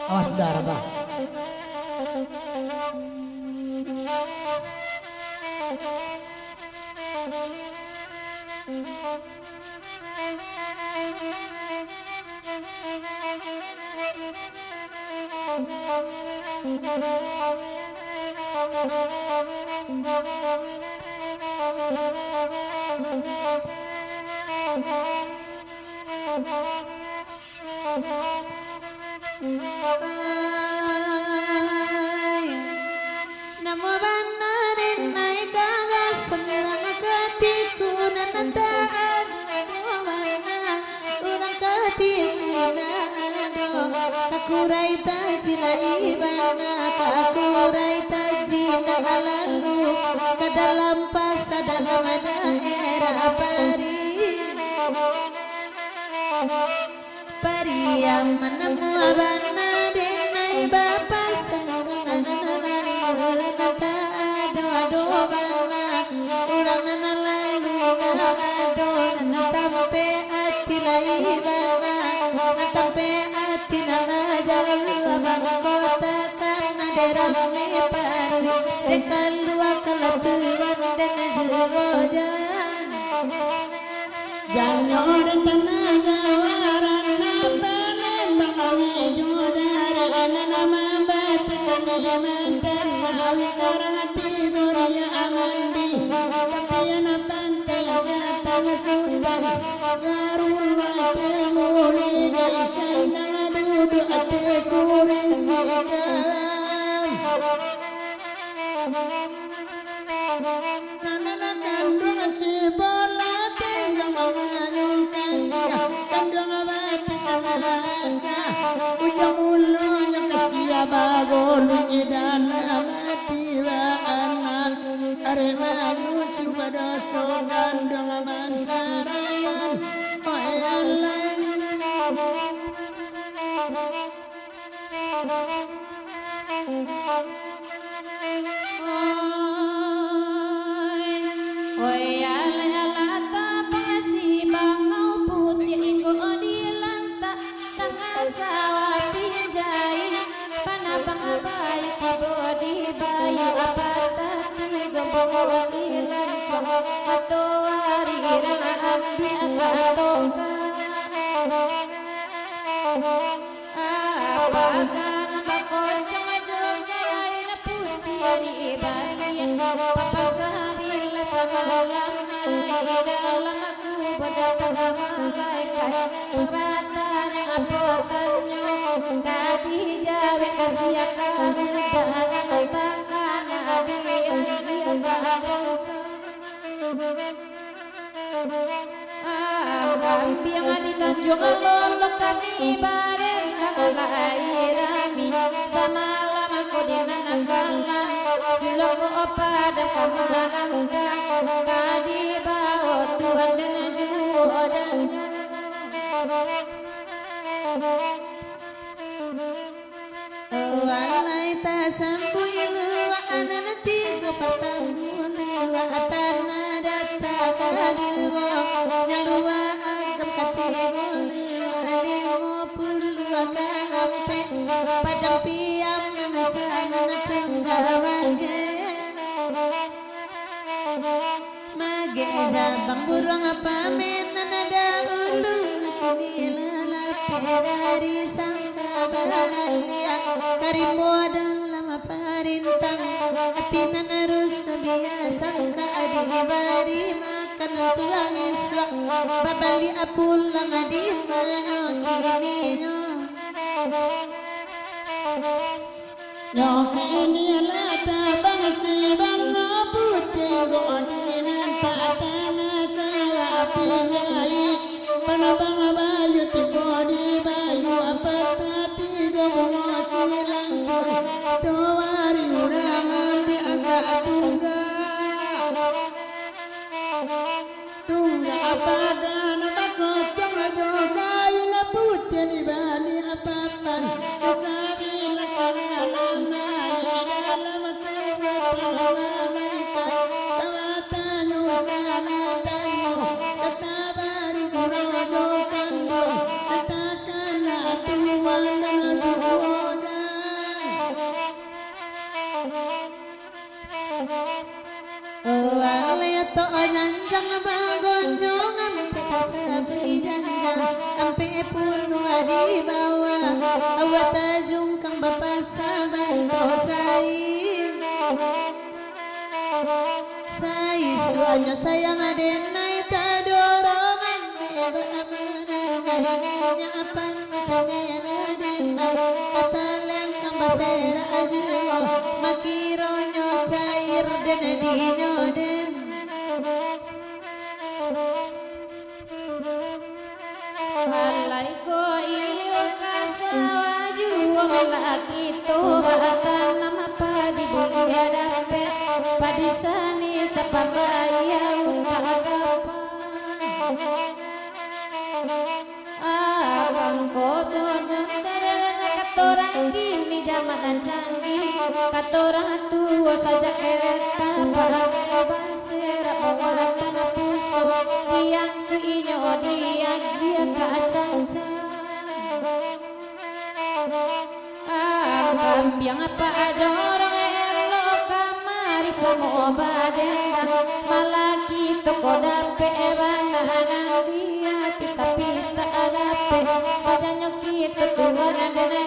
Awas saudara bang. Namo banarin naik kagas senang ketiku nanantaan mana urang ketimina kakurai tajila ibana kakurai tajina lalu ke dalam pasar dalam daerah Pariam menemu abana denai bapa senang nata ado bana urang nana lalu ado nana tampe ati lai bana tampe ati nana jalu abang kota karena derame paru dekalu akalatuan dan jurojan Janyo dan tanah jawaran nampalan bangawi jodara anana batakan yamantan awi karati dunia amandi tapi ana pantai datang sultan garulwa temuli gaisan dudu ate kurisikam nana kandung cibola tinggal menganyung kasih kandung abati kanahasa ujung ulunya kasih bagolu idana mati wa anak aremanu coba doso kandung mancaran oyalai Oi ala ala ta pangasi bangau putih inggo di lanta tengah sawah pinjai panabang abai tibo di bayu apa tati gembong silancong atau hari rang ambi akatoka apakan bakocong joga aina putih di balian papasabila samalam mai dalam aku berdatang malaikat pembatan yang apotannya kadi jawe kasih keundangan tentangkan dia kami yang di Tanjung Lolo kami bareng kalairami samalam aku di nananggalan suloko pada kamalang kadi bawa Tuhan dan juojannya walai ta sampu ilu anan tiga pertamu lewa atana data kadiwa nyalua agam kategori alimu pulua kampe padang piam namasana natunggawange mage jabang burung apa menan ada ulu kini lelape dari sangka baralia karimbo dalam parintang hatinan harus biasa ka adi bari makan tuang iswa babali apulang adi manyo kini Yo kini alata bangsi bangga putih godina patana sawa pinyai panabang bayu tibo di bayu apa tati gomo silancur towari urang ambi angka tungga apa dana bakocong joga ina putih di bali apa-apan sabila kalama dalam kuwata malaikat kawatanyo kalatanyo katabari rojo kandung katakana tuwan na juo di bawah awat tajung kang bapasaban to sai suanyo sayang adenay tadorongan beba amanan nya apan macamnya adenay kataleng kang basera ajuo makironyo cair dan dinyo den halai ko iyo kasawaju melaki to batan nama padi bumi hadape padi sani sapabaya utagapa abang koto gandara katorang kini zaman canggih katorang tua saja kereta pakai basera bawatan puso tiang ke inyo dia kacang kambiang apa aja orang elo kamari sama badenda malaki toko dape bananan dia tapi tak ada pe bajanyo kita tuhan dan